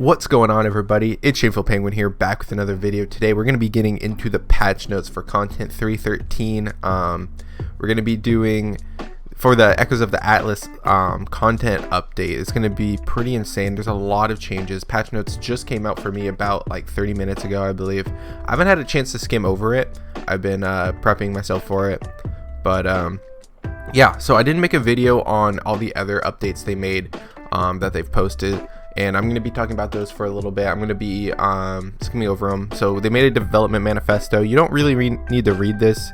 What's going on, everybody? It's ShamefulPenguin here, back with another video. Today we're going to be getting into the patch notes for content 3.13. We're going to be doing, for the Echoes of the Atlas content update. It's going to be pretty insane. There's a lot of changes. Patch notes just came out for me about like 30 minutes ago, I believe. I haven't had a chance to skim over it. I've been prepping myself for it, but yeah, so I didn't make a video on all the other updates they made that they've posted, and I'm going to be talking about those for a little bit. I'm going to be skimming over them. So they made a development manifesto. You don't really need to read this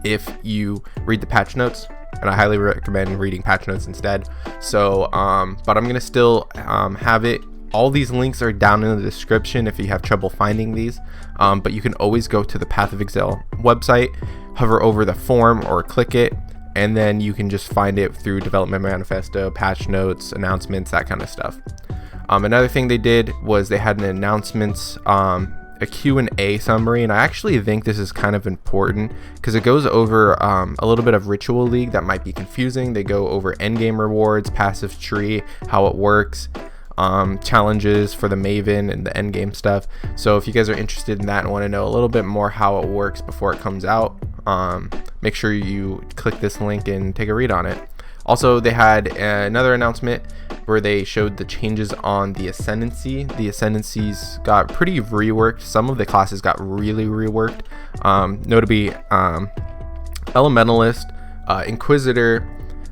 if you read the patch notes, and I highly recommend reading patch notes instead. So but I'm going to still have it. All these links are down in the description if you have trouble finding these, but you can always go to the Path of Exile website, hover over the form or click it, and then you can just find it through development manifesto, patch notes, announcements, that kind of stuff. Another thing they did was they had an announcements, a Q&A summary, and I actually think this is kind of important because it goes over a little bit of Ritual League that might be confusing. They go over endgame rewards, passive tree, how it works, challenges for the Maven and the endgame stuff. So if you guys are interested in that and want to know a little bit more how it works before it comes out, make sure you click this link and take a read on it. Also, they had another announcement where they showed the changes on the Ascendancy. The Ascendancies got pretty reworked. Some of the classes got really reworked. Notably, Elementalist, Inquisitor,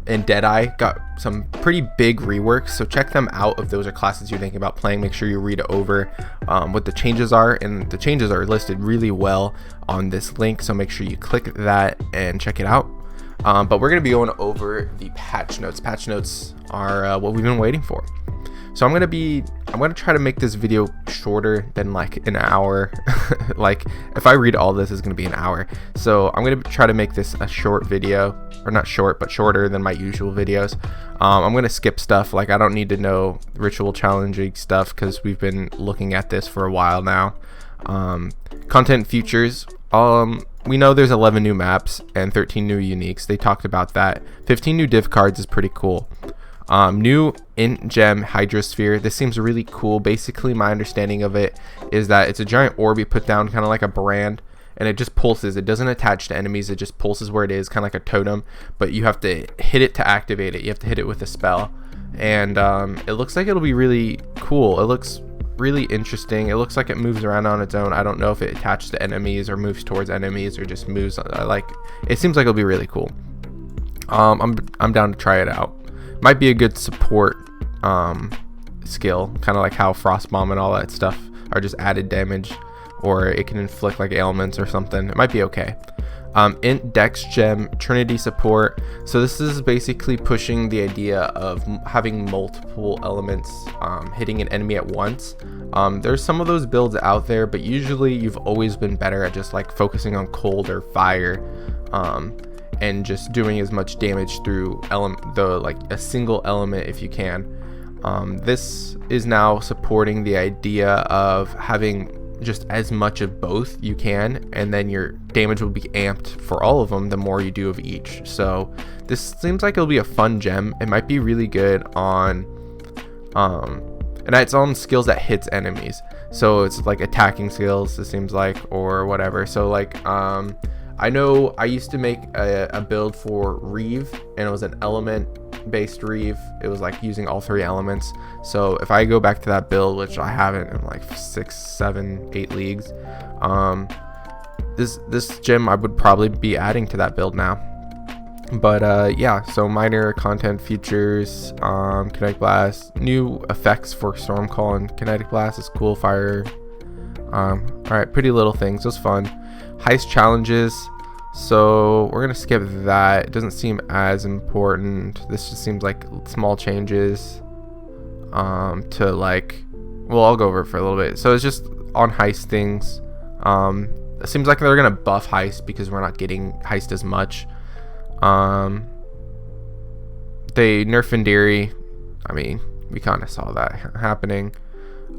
and Deadeye got some pretty big reworks. So check them out if those are classes you're thinking about playing. Make sure you read over what the changes are, and the changes are listed really well on this link. So make sure you click that and check it out. But we're going to be going over the patch notes. Patch notes are what we've been waiting for. So I'm going to try to make this video shorter than like an hour. Like if I read all this, it's going to be an hour. So I'm going to try to make this a short video, or not short, but shorter than my usual videos. I'm going to skip stuff. Like I don't need to know ritual challenging stuff because we've been looking at this for a while now. Content features. We know there's 11 new maps and 13 new uniques. They talked about that. 15 new div cards is pretty cool. New int gem hydrosphere. This seems really cool. Basically, my understanding of it is that it's a giant orb you put down, kind of like a brand, and it just pulses. It doesn't attach to enemies. It just pulses where it is, kind of like a totem, but you have to hit it to activate it. You have to hit it with a spell, and it looks like it'll be really cool. It looks really interesting. It looks like it moves around on its own. I don't know if it attaches to enemies or moves towards enemies or just moves. It seems like it'll be really cool. I'm down to try it out. Might be a good support skill, kind of like how frost bomb and all that stuff are just added damage, or it can inflict like ailments or something. It might be okay. Int dex gem Trinity support. So this is basically pushing the idea of having multiple elements hitting an enemy at once. There's some of those builds out there, but usually you've always been better at just like focusing on cold or fire, and just doing as much damage through a single element if you can. This is now supporting the idea of having just as much of both you can, and then your damage will be amped for all of them the more you do of each. So this seems like it'll be a fun gem. It might be really good on and it's on skills that hits enemies, so it's like attacking skills, it seems like, or whatever. So like I know I used to make a build for Reeve, and it was an element based Reeve. It was like using all 3 elements. So if I go back to that build, which I haven't in like 6, 7, 8 leagues, this gem I would probably be adding to that build now. But yeah, so minor content features, kinetic blast, new effects for Stormcall and kinetic blast is cool. Fire, all right, pretty little things. It was fun. Heist challenges, so we're gonna skip that. It doesn't seem as important. This just seems like small changes to like, well, I'll go over it for a little bit. So it's just on heist things. It seems like they're gonna buff heist because we're not getting heist as much. They nerf Indiri. I mean, we kind of saw that happening.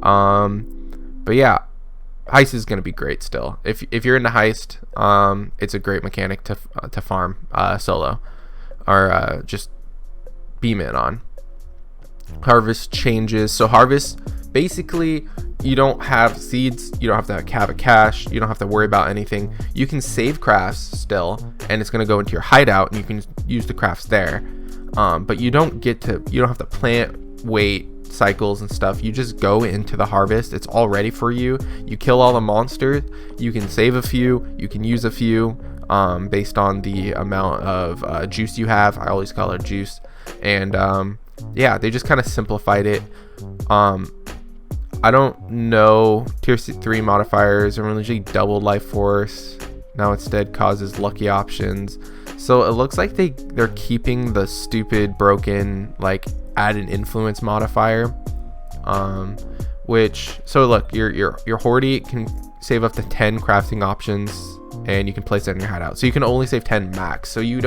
But yeah, heist is going to be great still. If you're into heist, it's a great mechanic to farm solo, or just beam in on. Harvest changes. So harvest basically you don't have seeds, you don't have to have a cache, you don't have to worry about anything. You can save crafts still, and it's going to go into your hideout, and you can use the crafts there. But you don't have to plant, wait, cycles and stuff. You just go into the harvest. It's all ready for you. You kill all the monsters. You can save a few. You can use a few based on the amount of juice you have. I always call it juice. And yeah, they just kind of simplified it. I don't know tier 3 modifiers originally doubled life force. Now instead causes lucky options. So it looks like they're keeping the stupid broken like add an influence modifier. So look, your Hordy can save up to 10 crafting options, and you can place it in your hideout. So you can only save 10 max. So you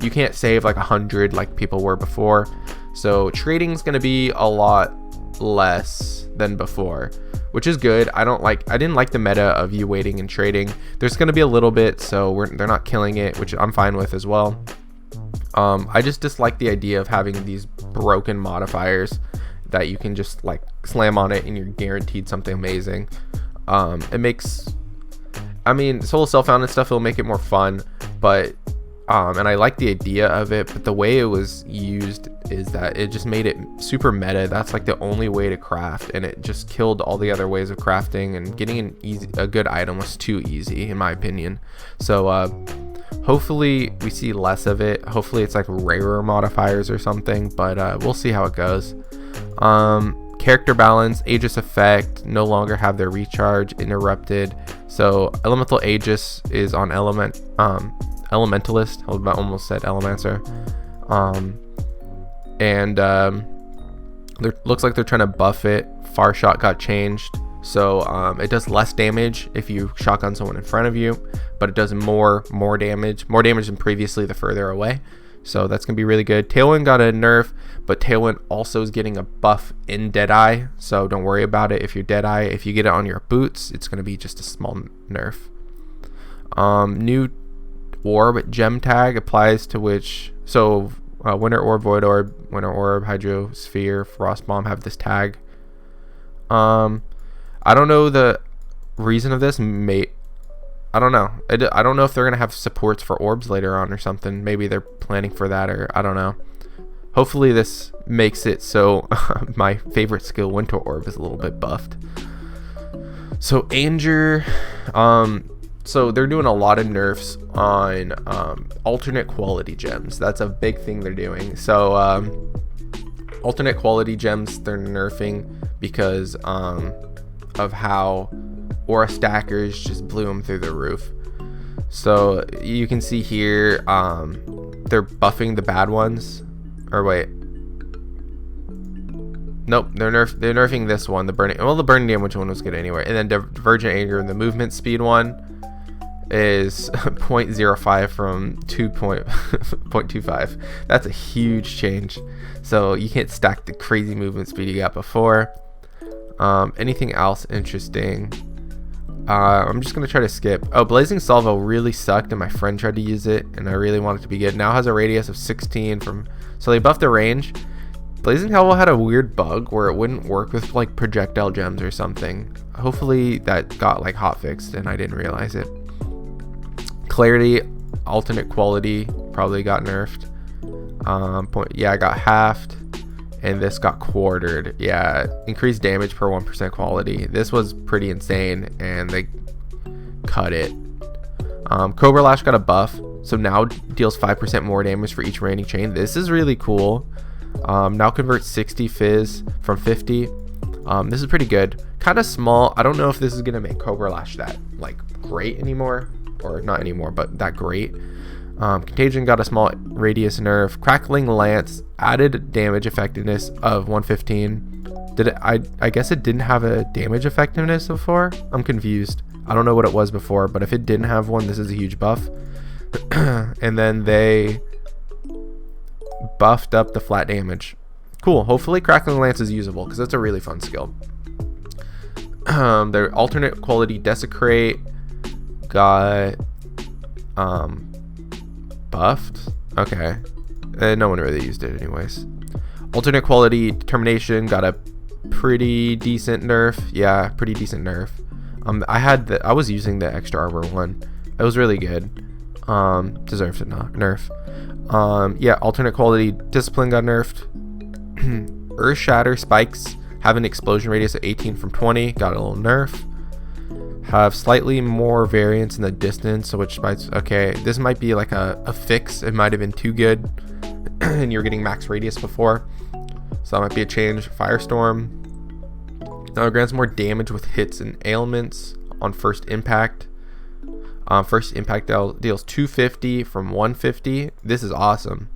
can't save like 100 like people were before. So trading's gonna be a lot less than before, which is good. I didn't like the meta of you waiting and trading. There's gonna be a little bit, so they're not killing it, which I'm fine with as well. I just dislike the idea of having these broken modifiers that you can just like slam on it and you're guaranteed something amazing. It makes, solo self-found and stuff, it'll make it more fun, but and I like the idea of it, but the way it was used is that it just made it super meta. That's like the only way to craft, and it just killed all the other ways of crafting, and getting a good item was too easy in my opinion. So hopefully we see less of it. Hopefully it's like rarer modifiers or something, but we'll see how it goes. Character balance, Aegis effect no longer have their recharge interrupted. So elemental Aegis is on Elementalist. I almost said Elemancer. Looks like they're trying to buff it. Far shot got changed, so it does less damage if you shotgun someone in front of you, but it does more damage than previously the further away. So that's gonna be really good. Tailwind got a nerf, but Tailwind also is getting a buff in Deadeye, so don't worry about it if you're Deadeye. If you get it on your boots, it's gonna be just a small nerf. New orb gem tag applies to which, so Winter Orb, Void Orb, Winter Orb, Hydro Sphere, Frost Bomb have this tag. I don't know the reason of this. I don't know. I don't know if they're gonna have supports for orbs later on or something. Maybe they're planning for that, or I don't know. Hopefully this makes it so my favorite skill, Winter Orb, is a little bit buffed. So Anger, so they're doing a lot of nerfs on alternate quality gems. That's a big thing they're doing. So alternate quality gems they're nerfing because of how aura stackers just blew them through the roof. So you can see here they're buffing the bad ones, or wait, nope, they're nerfing this one, the burning damage one was good anyway. And then Divergent Anger, the movement speed one, is 0.05 from 0.25. That's a huge change. So you can't stack the crazy movement speed you got before. Anything else interesting? I'm just gonna try to skip. Oh, Blazing Salvo really sucked, and my friend tried to use it, and I really want it to be good. Now has a radius of 16 from, so they buffed the range. Blazing Salvo had a weird bug where it wouldn't work with like projectile gems or something. Hopefully that got like hot fixed and I didn't realize it. Clarity, alternate quality probably got nerfed. Yeah, I got halved, and this got quartered. Yeah, increased damage per 1% quality. This was pretty insane, and they cut it. Cobra Lash got a buff, so now deals 5% more damage for each raining chain. This is really cool. Now converts 60 fizz from 50. This is pretty good. Kind of small. I don't know if this is gonna make Cobra Lash that like great anymore, or not anymore, but that great. Contagion got a small radius nerf. Crackling Lance added damage effectiveness of 115. Did it? I guess it didn't have a damage effectiveness before. I'm confused. I don't know what it was before, but if it didn't have one, this is a huge buff. And then they buffed up the flat damage. Cool. Hopefully Crackling Lance is usable, because that's a really fun skill. Their alternate quality Desecrate got buffed. Okay. No one really used it anyways. Alternate quality Determination got a pretty decent nerf. Yeah, pretty decent nerf. I was using the extra armor one. It was really good. Deserves a nerf. Yeah, alternate quality discipline got nerfed. Earth shatter spikes have an explosion radius of 18 from 20, got a little nerf. Have slightly more variance in the distance, so which spikes, okay, this might be like a fix. It might have been too good and you're getting max radius before, so that might be a change. Firestorm now grants more damage with hits and ailments on first impact. First impact deals 250 from 150. This is awesome.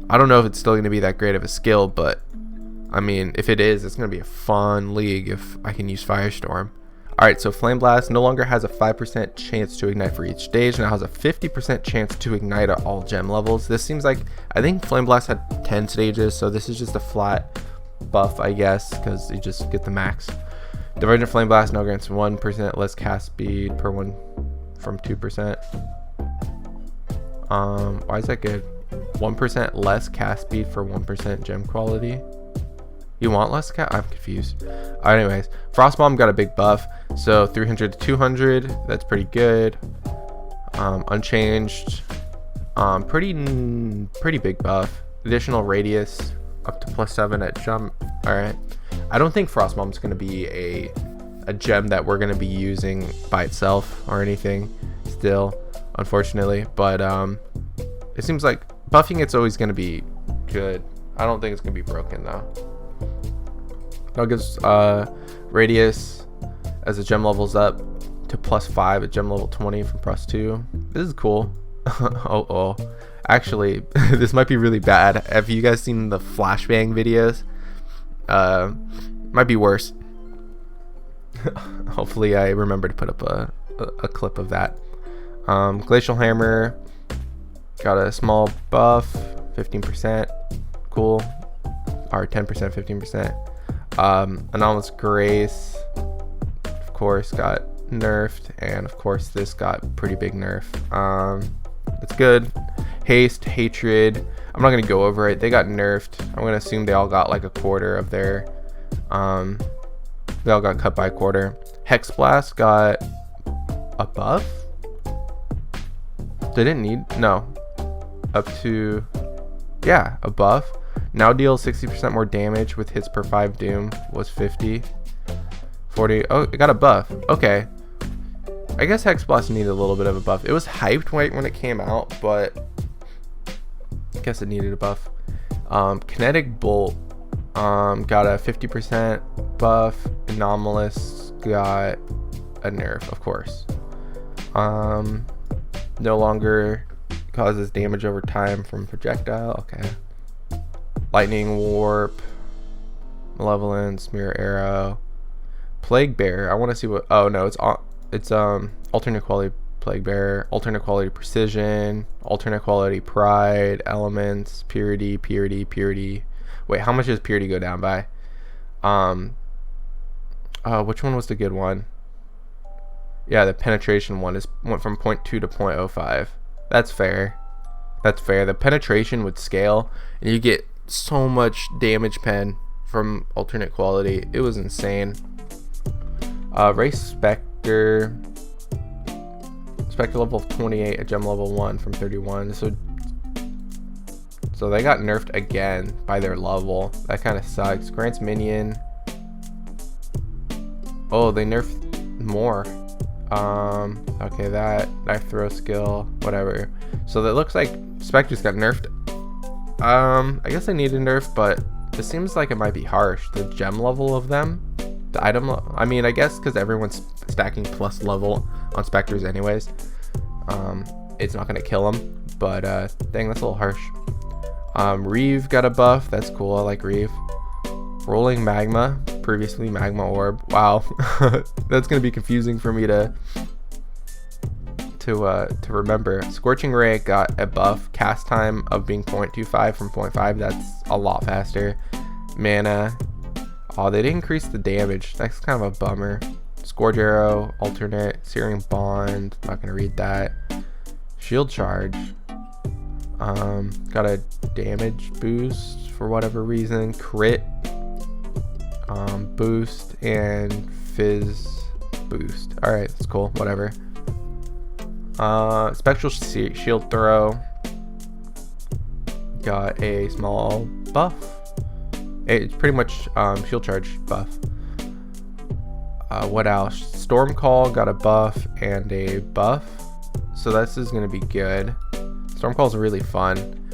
I don't know if it's still going to be that great of a skill, but I mean, if it is, it's going to be a fun league if I can use Firestorm. Alright, so Flame Blast no longer has a 5% chance to ignite for each stage, now has a 50% chance to ignite at all gem levels. This seems like, I think Flame Blast had 10 stages, so this is just a flat buff, I guess, because you just get the max. Divergent Flame Blast now grants 1% less cast speed per one from 2%. Why is that good? 1% less cast speed for 1% gem quality. You want less cast? I'm confused. Anyways, Frost Bomb got a big buff, so 300 to 200. That's pretty good. Unchanged. Pretty big buff. Additional radius up to +7 at jump. All right. I don't think Frost Bomb's going to be a gem that we're going to be using by itself or anything still, unfortunately, but it seems like buffing it's always going to be good. I don't think it's going to be broken though. Now gives radius as the gem levels up to +5 at gem level 20 from +2. This is cool. oh actually this might be really bad. Have you guys seen the flashbang videos? Might be worse. Hopefully I remember to put up a clip of that. Glacial Hammer got a small buff, 15%, cool, or 10%, 15%. Anomalous Grace, of course, got nerfed, and of course this got pretty big nerf. It's good. Haste, Hatred, I'm not gonna go over it. They got nerfed. I'm gonna assume they all got like a quarter of their they all got cut by a quarter. Hex Blast got a buff. They didn't need, no, up to, yeah, a buff. Now deals 60% more damage with hits per 5 doom. Was 50, 40. Oh, it got a buff. Okay, I guess Hex Blast needed a little bit of a buff. It was hyped when it came out, but I guess it needed a buff. Kinetic Bolt got a 50% buff. Anomalous got a nerf, of course. No longer causes damage over time from projectile. Okay. Lightning Warp, Malevolence, Mirror Arrow, Plague Bearer. I want to see what. Oh no, it's alternate quality Plague Bearer, alternate quality Precision, alternate quality Pride, Elements, Purity. Wait, how much does Purity go down by? Which one was the good one? Yeah, the penetration one went from 0.2 to 0.05. That's fair. That's fair. The penetration would scale, and you get so much damage pen from alternate quality. It was insane. Race Spectre level 28 at gem level 1 from 31. So they got nerfed again by their level. That kind of sucks. Grants minion. Oh, they nerfed more. Okay, that throw skill, whatever. So that looks like Spectre's got nerfed. I guess they need a nerf, but it seems like it might be harsh. The gem level of them, the item, I mean, I guess because everyone's stacking plus level on Spectres anyways, it's not gonna kill them, but dang, that's a little harsh. Reeve got a buff. That's cool. I like Reeve. Rolling Magma, previously Magma Orb. Wow. That's gonna be confusing for me to remember. Scorching Ray got a buff. Cast time of being 0.25 from 0.5. That's a lot faster. Mana. Oh, they didn't increase the damage. That's kind of a bummer. Scourge Arrow, alternate, Searing Bond. Not gonna read that. Shield Charge. Got a damage boost for whatever reason. Crit. Boost and Fizz boost. Alright, that's cool. Whatever. Spectral shield throw. Got a small buff. It's pretty much shield charge buff. What else? Storm Call got a buff and a buff. So this is going to be good. Storm Call is really fun.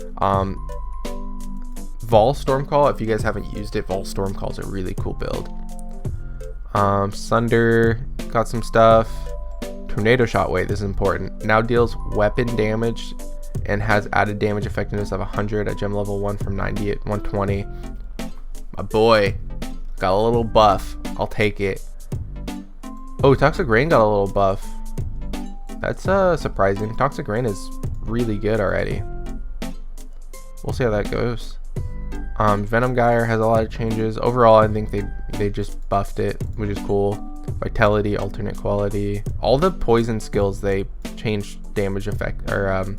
Vol Storm Call, if you guys haven't used it, Vol Storm Call is a really cool build. Sunder got some stuff. Tornado Shot, wait, this is important. Now deals weapon damage and has added damage effectiveness of 100 at gem level 1 from 90 at 120. My boy got a little buff. I'll take it. Oh, Toxic Rain got a little buff. That's surprising. Toxic Rain is really good already. We'll see how that goes. Venom Gyre has a lot of changes. Overall, I think they just buffed it, which is cool. Vitality, alternate quality. All the poison skills, they changed damage effect or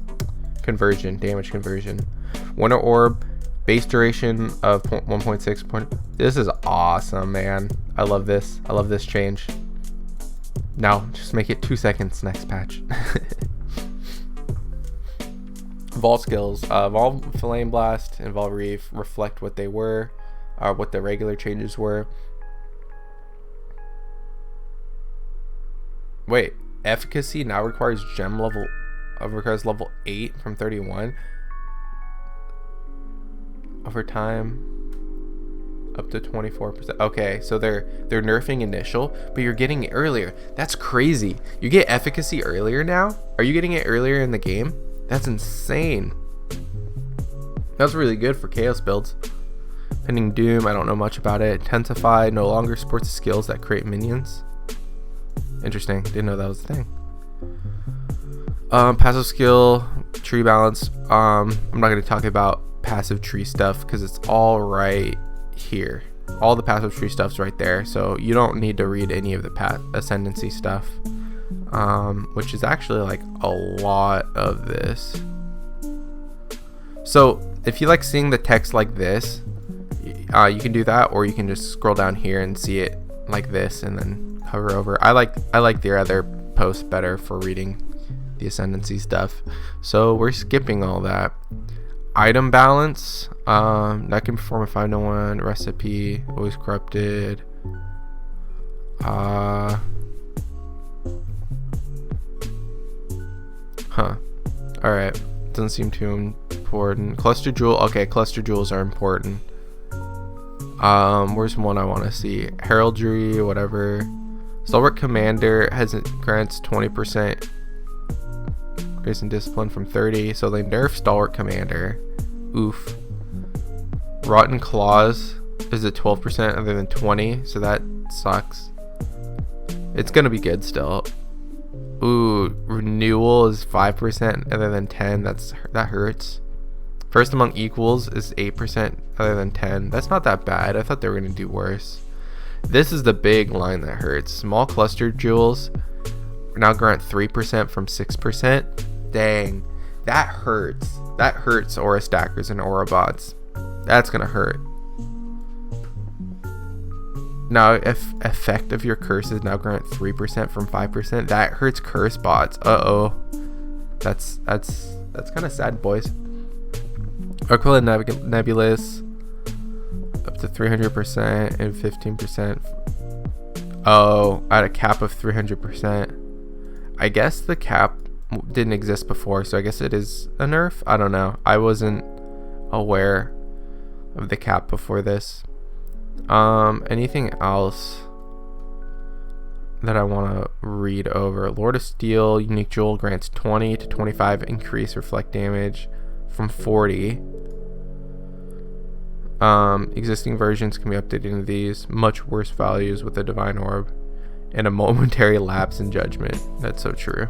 conversion, damage conversion. Winter Orb, base duration of 1.6. This is awesome, man. I love this. I love this change. Now, just make it 2 seconds next patch. Vault skills. Vault Flame Blast and Vault Reef reflect what they were, what the regular changes were. Wait, efficacy now requires level 8 from 31. Over time, up to 24%. Okay, so they're nerfing initial, but you're getting it earlier. That's crazy. You get efficacy earlier now? Are you getting it earlier in the game? That's insane. That's really good for chaos builds. Pending Doom, I don't know much about it. Intensify, no longer supports skills that create minions. Interesting, didn't know that was a thing. Passive skill, tree balance. I'm not going to talk about passive tree stuff because it's all right here. All the passive tree stuff's right there, so you don't need to read any of the Ascendancy stuff, which is actually like a lot of this. So if you like seeing the text like this, you can do that, or you can just scroll down here and see it like this and then hover over. I like the other post better for reading the Ascendancy stuff, so we're skipping all that. Item balance, that can perform a 5-1 recipe, always corrupted. Alright, doesn't seem too important. Cluster Jewel, okay, cluster jewels are important. Where's one I want to see? Heraldry, whatever. Stalwart Commander grants 20% grace and discipline from 30, so they nerf Stalwart Commander. Oof. Rotten Claws is at 12% other than 20, so that sucks. It's gonna be good still. Ooh, Renewal is 5% other than 10. That hurts. First Among Equals is 8% other than 10. That's not that bad. I thought they were gonna do worse. This is the big line that hurts. Small cluster jewels now grant 3% from 6%. Dang, that hurts. That hurts aura stackers and aura bots. That's gonna hurt. Now, if effect of your curses now grant 3% from 5%, that hurts curse bots. Uh-oh. That's kind of sad, boys. Aquila Nebulous up to 300% and 15%. Oh, at a cap of 300%. I guess the cap didn't exist before, so I guess it is a nerf. I don't know. I wasn't aware of the cap before this. Anything else that I want to read over? Lord of Steel unique jewel grants 20 to 25 increase reflect damage from 40. Existing versions can be updated into these. Much worse values with the divine orb and a momentary lapse in judgment. That's so true.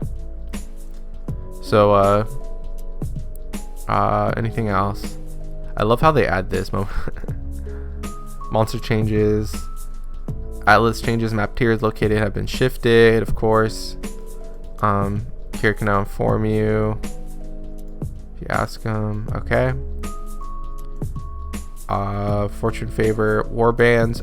So anything else? I love how they add this monster changes. Atlas changes. Map tiers located have been shifted, of course. Kier can now inform you if you ask him. Okay. Fortune favor, warbands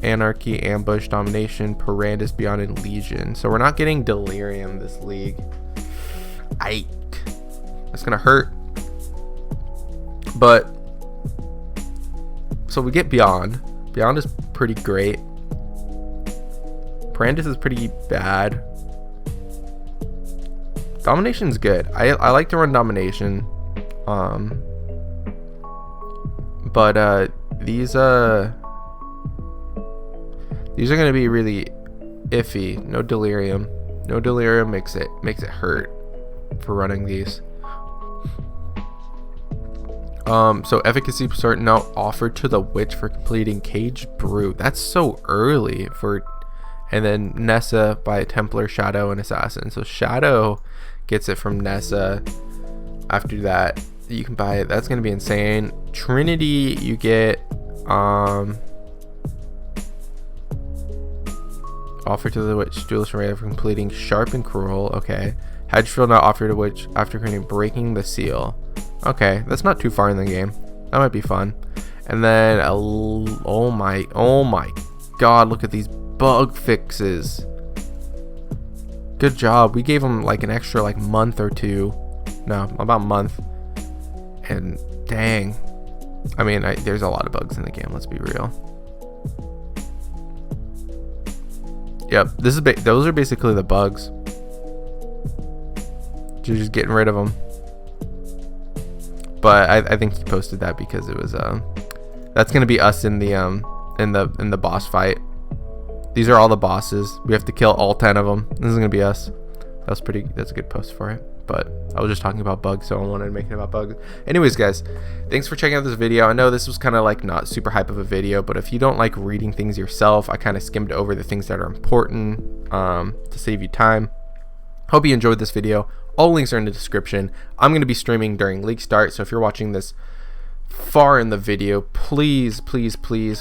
Anarchy, Ambush, Domination, Parandus, Beyond, and Legion. So we're not getting Delirium this league. That's gonna hurt. But so we get Beyond. Beyond is pretty great. Parandus is pretty bad. Domination's good. I like to run Domination. But these are gonna be really iffy. No Delirium. No Delirium makes it hurt for running these. So efficacy start now offered to the Witch for completing Cage Brute. That's so early for, and then Nessa by Templar, Shadow, and Assassin. So Shadow gets it from Nessa. After that, you can buy it. That's gonna be insane. Trinity, you get offer to the Witch duelist for completing Sharp and Cruel. Okay. Hedgefield now offered to Witch after creating Breaking the Seal. Okay, that's not too far in the game. That might be fun. And then oh my god, look at these bug fixes. Good job. We gave them like an extra like month or two. No, about a month. And dang, I mean, there's a lot of bugs in the game, let's be real. Yep, this is those are basically the bugs. You're just getting rid of them. But I think he posted that because it was that's gonna be us in the boss fight. These are all the bosses. We have to kill all 10 of them. This is gonna be us. That's a good post for it. But I was just talking about bugs, so I wanted to make it about bugs. Anyways, guys, thanks for checking out this video. I know this was kind of like not super hype of a video, but if you don't like reading things yourself, I kind of skimmed over the things that are important to save you time. Hope you enjoyed this video. All links are in the description. I'm going to be streaming during league start, so if you're watching this far in the video, please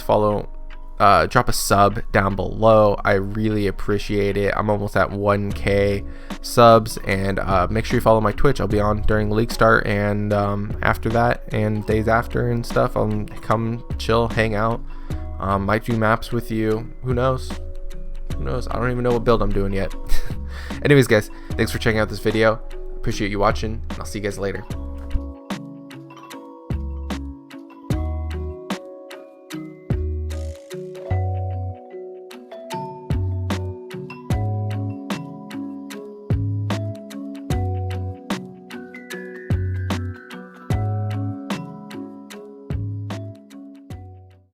follow, drop a sub down below. I really appreciate it. I'm almost at 1K subs, and make sure you follow my Twitch. I'll be on during league start and after that and days after and stuff. I'll come chill, hang out, might do maps with you. Who knows? I don't even know what build I'm doing yet. Anyways, guys, thanks for checking out this video. Appreciate you watching, and I'll see you guys later.